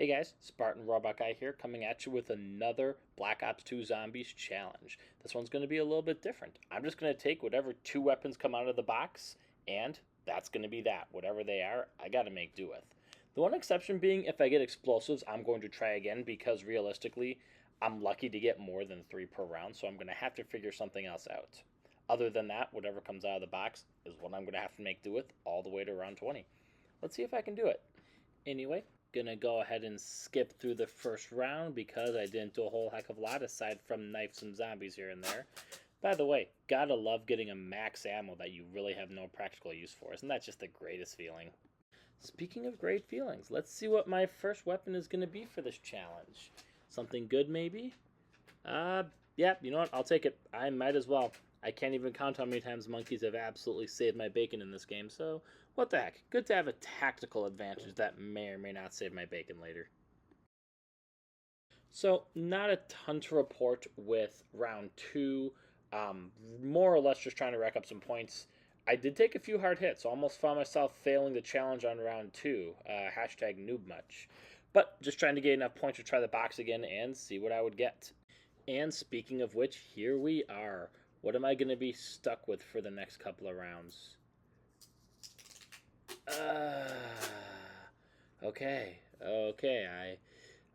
Hey guys, Spartan Robot Guy here, coming at you with another Black Ops 2 Zombies challenge. This one's going to be a little bit different. I'm just going to take whatever two weapons come out of the box, and that's going to be that. Whatever they are, I got to make do with. The one exception being if I get explosives, I'm going to try again because realistically, I'm lucky to get more than 3 per round, so I'm going to have to figure something else out. Other than that, whatever comes out of the box is what I'm going to have to make do with all the way to round 20. Let's see if I can do it. Anyway, gonna go ahead and skip through the first round because I didn't do a whole heck of a lot aside from knife some zombies here and there. By the way, gotta love getting a max ammo that you really have no practical use for. Isn't that just the greatest feeling? Speaking of great feelings, let's see what my first weapon is gonna be for this challenge. Something good maybe? Yeah, you know what? I'll take it. I might as well. I can't even count how many times monkeys have absolutely saved my bacon in this game, so what the heck. Good to have a tactical advantage that may or may not save my bacon later. So, not a ton to report with round 2. More or less just trying to rack up some points. I did take a few hard hits. Almost found myself failing the challenge on round 2. Hashtag noob much. But just trying to get enough points to try the box again and see what I would get. And speaking of which, here we are. What am I going to be stuck with for the next couple of rounds? Okay.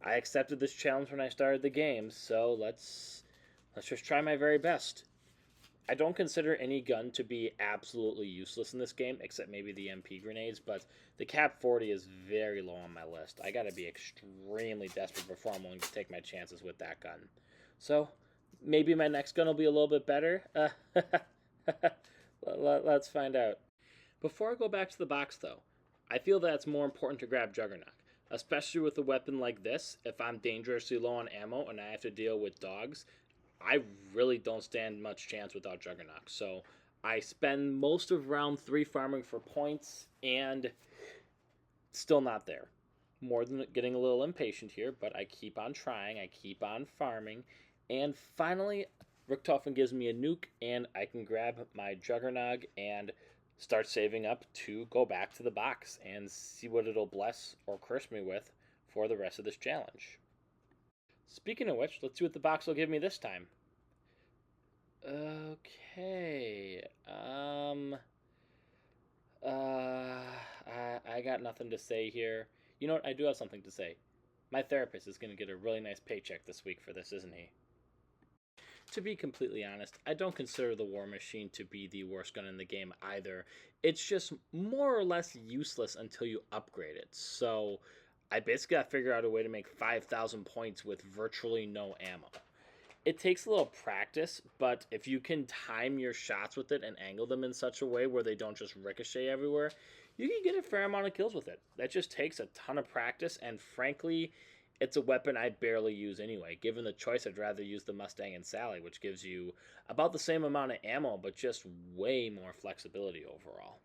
I accepted this challenge when I started the game, so let's just try my very best. I don't consider any gun to be absolutely useless in this game, except maybe the MP grenades, but the Cap 40 is very low on my list. I gotta be extremely desperate before I'm willing to take my chances with that gun. So, maybe my next gun will be a little bit better? Let's find out. Before I go back to the box, though, I feel that it's more important to grab Juggernaut, especially with a weapon like this. If I'm dangerously low on ammo and I have to deal with dogs, I really don't stand much chance without Juggernaut. So I spend most of round 3 farming for points and still not there. More than getting a little impatient here, but I keep on trying, I keep on farming, and finally Richtofen gives me a nuke and I can grab my Juggernog and start saving up to go back to the box and see what it'll bless or curse me with for the rest of this challenge. Speaking of which, let's see what the box will give me this time. Okay. I got nothing to say here. You know what? I do have something to say. My therapist is going to get a really nice paycheck this week for this, isn't he? To be completely honest, I don't consider the War Machine to be the worst gun in the game either. It's just more or less useless until you upgrade it. So I basically got to figure out a way to make 5,000 points with virtually no ammo. It takes a little practice, but if you can time your shots with it and angle them in such a way where they don't just ricochet everywhere, you can get a fair amount of kills with it. That just takes a ton of practice, and frankly, it's a weapon I barely use anyway. Given the choice, I'd rather use the Mustang and Sally, which gives you about the same amount of ammo, but just way more flexibility overall.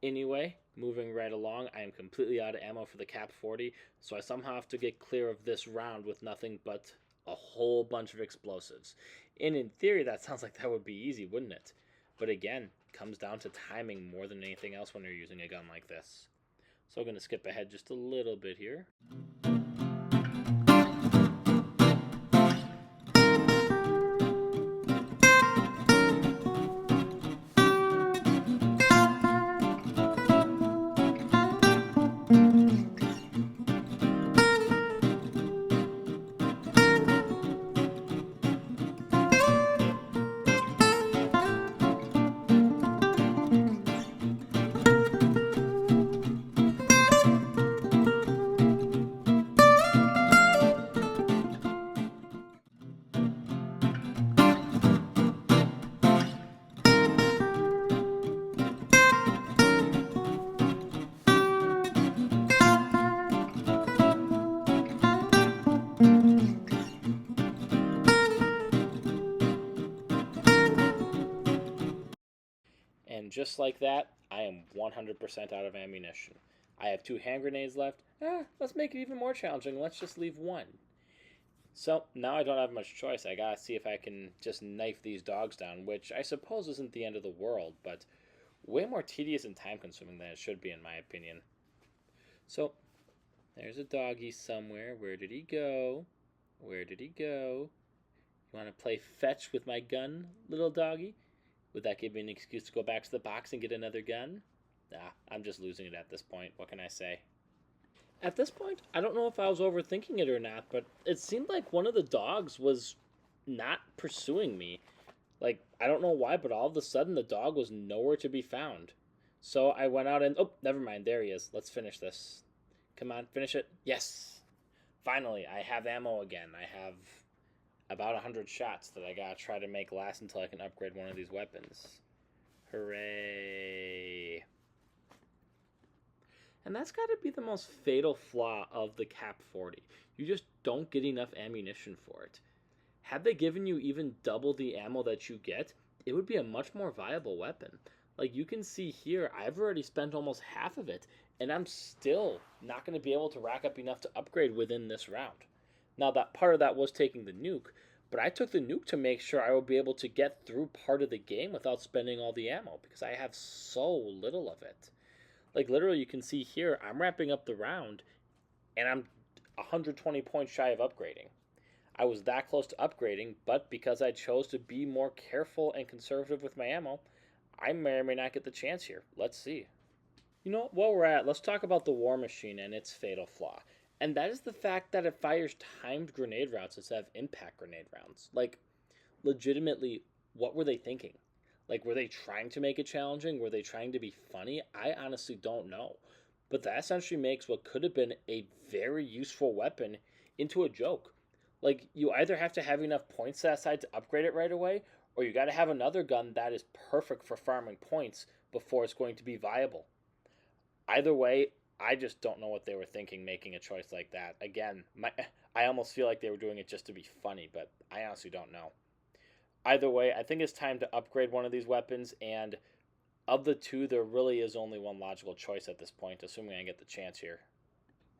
Anyway, moving right along, I am completely out of ammo for the Cap 40, so I somehow have to get clear of this round with nothing but a whole bunch of explosives. And in theory, that sounds like that would be easy, wouldn't it? But again, it comes down to timing more than anything else when you're using a gun like this. So I'm going to skip ahead just a little bit here. And just like that, I am 100% out of ammunition. I have 2 hand grenades left. Let's make it even more challenging. Let's just leave 1. So now I don't have much choice. I gotta see if I can just knife these dogs down, which I suppose isn't the end of the world, but way more tedious and time consuming than it should be in my opinion. So There's a doggy somewhere. Where did he go? Where did he go? You want to play fetch with my gun, little doggy? Would that give me an excuse to go back to the box and get another gun? Nah, I'm just losing it at this point. What can I say? At this point, I don't know if I was overthinking it or not, but it seemed like one of the dogs was not pursuing me. Like, I don't know why, but all of a sudden the dog was nowhere to be found. So I went out and. Oh, never mind. There he is. Let's finish this. Come on, finish it. Yes! Finally, I have ammo again. I have about 100 shots that I gotta try to make last until I can upgrade one of these weapons. Hooray! And that's gotta be the most fatal flaw of the Cap 40. You just don't get enough ammunition for it. Had they given you even double the ammo that you get, it would be a much more viable weapon. Like you can see here, I've already spent almost half of it, and I'm still not going to be able to rack up enough to upgrade within this round. Now, that part of that was taking the nuke, but I took the nuke to make sure I would be able to get through part of the game without spending all the ammo, because I have so little of it. Like, literally, you can see here, I'm wrapping up the round, and I'm 120 points shy of upgrading. I was that close to upgrading, but because I chose to be more careful and conservative with my ammo, I may or may not get the chance here. Let's see. You know, while we're at, let's talk about the War Machine and its fatal flaw. And that is the fact that it fires timed grenade rounds instead of impact grenade rounds. Like, legitimately, what were they thinking? Like, were they trying to make it challenging? Were they trying to be funny? I honestly don't know. But that essentially makes what could have been a very useful weapon into a joke. Like, you either have to have enough points set aside to upgrade it right away, or you got to have another gun that is perfect for farming points before it's going to be viable. Either way, I just don't know what they were thinking making a choice like that. Again, I almost feel like they were doing it just to be funny, but I honestly don't know. Either way, I think it's time to upgrade one of these weapons, and of the two, there really is only one logical choice at this point, assuming I get the chance here.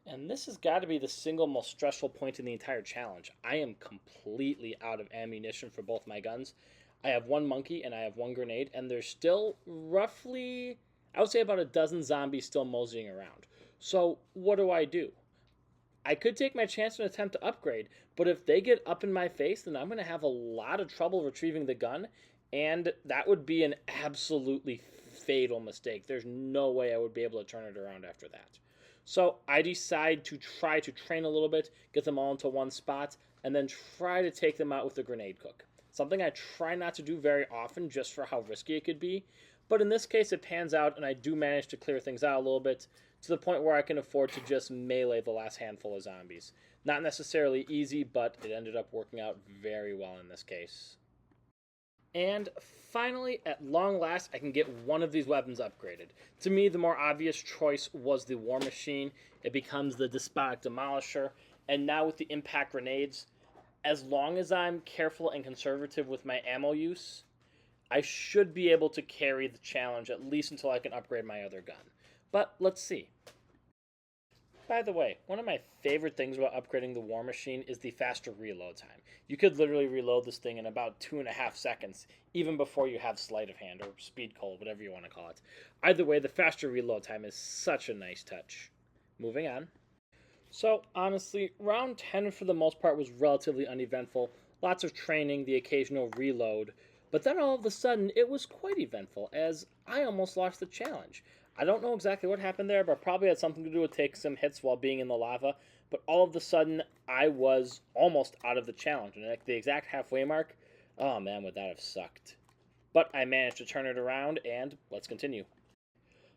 And this has got to be the single most stressful point in the entire challenge. I am completely out of ammunition for both my guns. I have one monkey and I have one grenade, and there's still roughly, I would say about a dozen zombies still moseying around. So, what do? I could take my chance and attempt to upgrade, but if they get up in my face, then I'm going to have a lot of trouble retrieving the gun, and that would be an absolutely fatal mistake. There's no way I would be able to turn it around after that. So I decide to try to train a little bit, get them all into one spot, and then try to take them out with the grenade cook. Something I try not to do very often just for how risky it could be, but in this case it pans out and I do manage to clear things out a little bit to the point where I can afford to just melee the last handful of zombies. Not necessarily easy, but it ended up working out very well in this case. And finally, at long last, I can get one of these weapons upgraded. To me, the more obvious choice was the War Machine. It becomes the Despotic Demolisher. And now with the impact grenades, as long as I'm careful and conservative with my ammo use, I should be able to carry the challenge at least until I can upgrade my other gun. But let's see. By the way, one of my favorite things about upgrading the War Machine is the faster reload time. You could literally reload this thing in about 2.5 seconds, even before you have Sleight of Hand or Speed Cold, whatever you want to call it. Either way, the faster reload time is such a nice touch. Moving on. So, honestly, round 10 for the most part was relatively uneventful. Lots of training, the occasional reload. But then all of a sudden, it was quite eventful, as I almost lost the challenge. I don't know exactly what happened there, but probably had something to do with taking some hits while being in the lava. But all of a sudden, I was almost out of the challenge. And at the exact halfway mark, oh man, would that have sucked. But I managed to turn it around, and let's continue.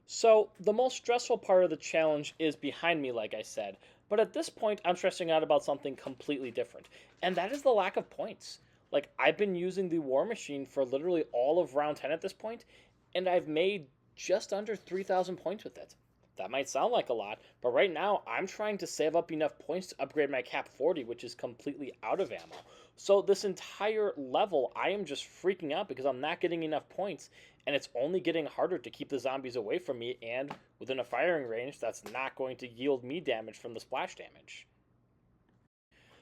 So, the most stressful part of the challenge is behind me, like I said. But at this point, I'm stressing out about something completely different. And that is the lack of points. Like, I've been using the War Machine for literally all of round 10 at this point, and I've made just under 3,000 points with it. That might sound like a lot, but right now I'm trying to save up enough points to upgrade my Cap 40, which is completely out of ammo. So this entire level, I am just freaking out because I'm not getting enough points, and it's only getting harder to keep the zombies away from me and within a firing range that's not going to yield me damage from the splash damage.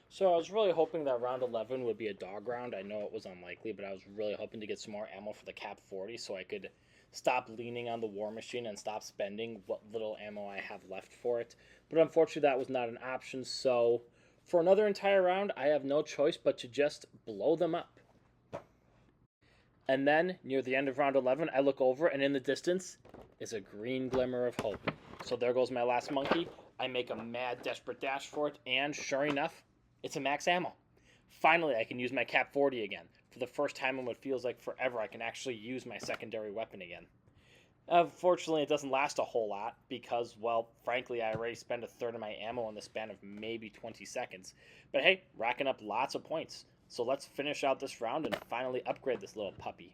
So I was really hoping that round 11 would be a dog round. I know it was unlikely, but I was really hoping to get some more ammo for the Cap 40 so I could stop leaning on the War Machine and stop spending what little ammo I have left for it. but unfortunately that was not an option, so for another entire round, I have no choice but to just blow them up. And then, near the end of round 11, I look over, and in the distance is a green glimmer of hope. So there goes my last monkey. I make a mad, desperate dash for it, and sure enough, it's a max ammo. Finally, I can use my Cap 40 again. For the first time in what feels like forever, I can actually use my secondary weapon again. Unfortunately, it doesn't last a whole lot because, well, frankly, I already spent a third of my ammo in the span of maybe 20 seconds. But hey, racking up lots of points. So let's finish out this round and finally upgrade this little puppy.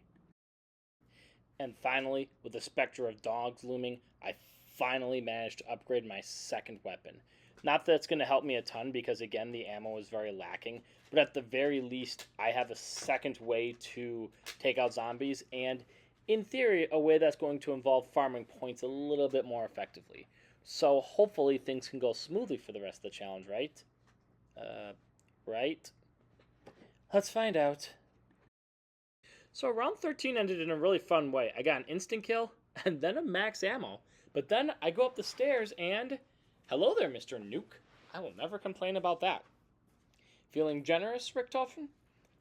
And finally, with the specter of dogs looming, I finally managed to upgrade my second weapon. Not that it's going to help me a ton because, again, the ammo is very lacking, but at the very least, I have a second way to take out zombies, and in theory, a way that's going to involve farming points a little bit more effectively. So hopefully things can go smoothly for the rest of the challenge, right? Right? Let's find out. So round 13 ended in a really fun way. I got an instant kill and then a max ammo. But then I go up the stairs and... Hello there, Mr. Nuke. I will never complain about that. Feeling generous, Richtofen?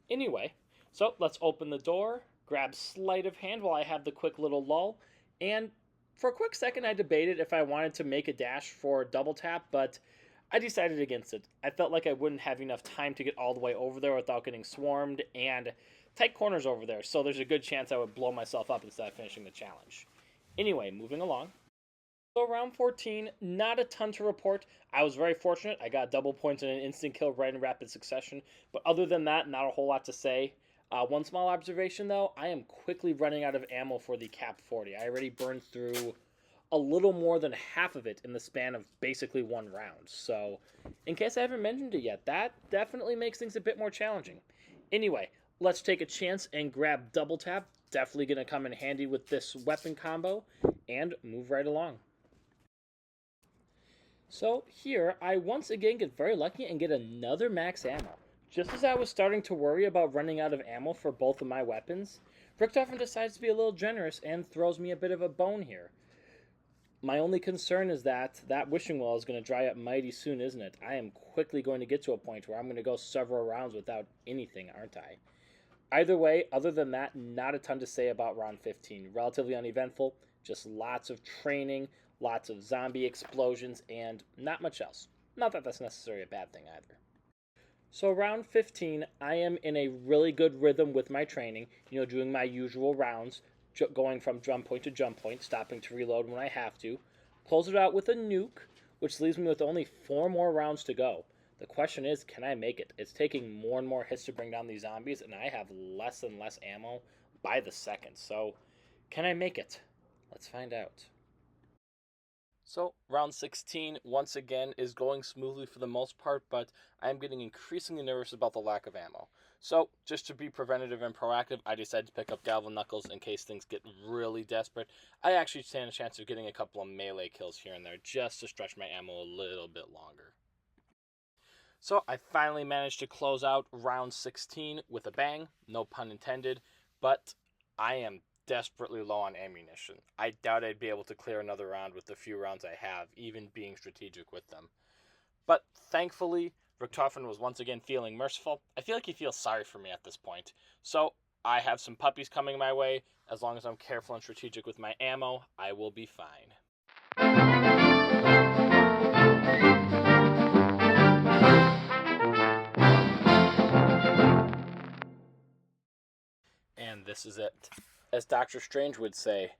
Anyway, so let's open the door, grab sleight of hand while I have the quick little lull, and for a quick second I debated if I wanted to make a dash for double tap, but I decided against it. I felt like I wouldn't have enough time to get all the way over there without getting swarmed, and tight corners over there, so there's a good chance I would blow myself up instead of finishing the challenge. Anyway, moving along. So round 14, not a ton to report. I was very fortunate. I got double points and an instant kill right in rapid succession. But other than that, not a whole lot to say. One small observation though, I am quickly running out of ammo for the Cap 40. I already burned through a little more than half of it in the span of basically one round. So, in case I haven't mentioned it yet, that definitely makes things a bit more challenging. Anyway, let's take a chance and grab double tap. Definitely going to come in handy with this weapon combo and move right along. So here, I once again get very lucky and get another max ammo. Just as I was starting to worry about running out of ammo for both of my weapons, Richtofen decides to be a little generous and throws me a bit of a bone here. My only concern is that wishing well is going to dry up mighty soon, isn't it? I am quickly going to get to a point where I'm going to go several rounds without anything, aren't I? Either way, other than that, not a ton to say about round 15. Relatively uneventful, just lots of training, lots of zombie explosions, and not much else. Not that that's necessarily a bad thing either. So round 15, I am in a really good rhythm with my training, doing my usual rounds, going from jump point to jump point, stopping to reload when I have to. Close it out with a nuke, which leaves me with only 4 more rounds to go. The question is, can I make it? It's taking more and more hits to bring down these zombies, and I have less and less ammo by the second. So, can I make it? Let's find out. So, round 16, once again, is going smoothly for the most part, but I'm getting increasingly nervous about the lack of ammo. So, just to be preventative and proactive, I decided to pick up Galvan Knuckles in case things get really desperate. I actually stand a chance of getting a couple of melee kills here and there, just to stretch my ammo a little bit longer. So I finally managed to close out round 16 with a bang, no pun intended, but I am desperately low on ammunition. I doubt I'd be able to clear another round with the few rounds I have, even being strategic with them. But thankfully, Richtofen was once again feeling merciful. I feel like he feels sorry for me at this point. So I have some puppies coming my way. As long as I'm careful and strategic with my ammo, I will be fine. And this is it. As Doctor Strange would say,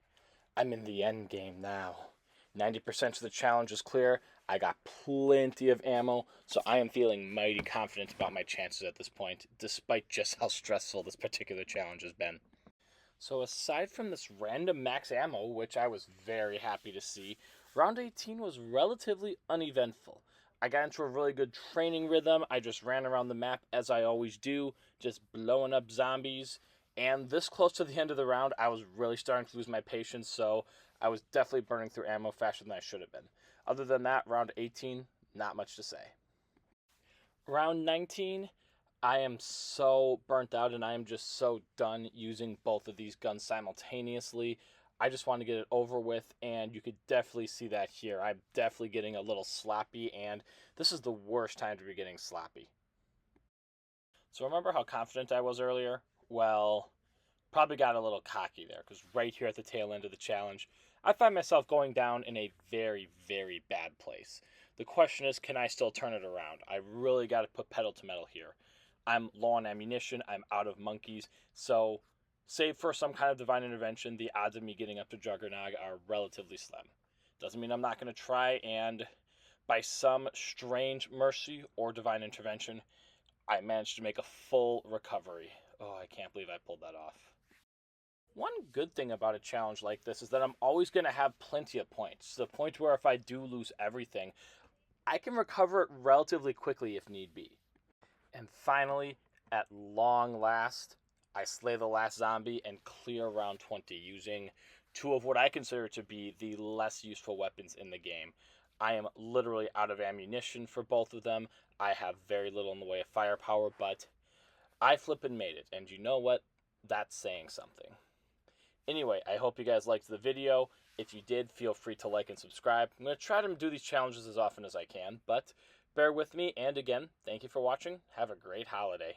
I'm in the end game now. 90% of the challenge is clear. I got plenty of ammo, so I am feeling mighty confident about my chances at this point, despite just how stressful this particular challenge has been. So aside from this random max ammo, which I was very happy to see, round 18 was relatively uneventful. I got into a really good training rhythm. I just ran around the map as I always do, just blowing up zombies. And this close to the end of the round, I was really starting to lose my patience, so I was definitely burning through ammo faster than I should have been. Other than that, round 18, not much to say. Round 19, I am so burnt out and I am just so done using both of these guns simultaneously. I just want to get it over with, and you could definitely see that here. I'm definitely getting a little sloppy, and this is the worst time to be getting sloppy. So remember how confident I was earlier? Well, probably got a little cocky there, because right here at the tail end of the challenge, I find myself going down in a very, very bad place. The question is, can I still turn it around? I really got to put pedal to metal here. I'm low on ammunition, I'm out of monkeys, so save for some kind of divine intervention, the odds of me getting up to Juggernog are relatively slim. Doesn't mean I'm not going to try, and by some strange mercy or divine intervention, I managed to make a full recovery. Oh, I can't believe I pulled that off. One good thing about a challenge like this is that I'm always going to have plenty of points, to the point where if I do lose everything, I can recover it relatively quickly if need be. And finally, at long last, I slay the last zombie and clear round 20 using two of what I consider to be the less useful weapons in the game. I am literally out of ammunition for both of them. I have very little in the way of firepower, but I flippin' made it. And you know what? That's saying something. Anyway, I hope you guys liked the video. If you did, feel free to like and subscribe. I'm going to try to do these challenges as often as I can, but bear with me. And again, thank you for watching. Have a great holiday.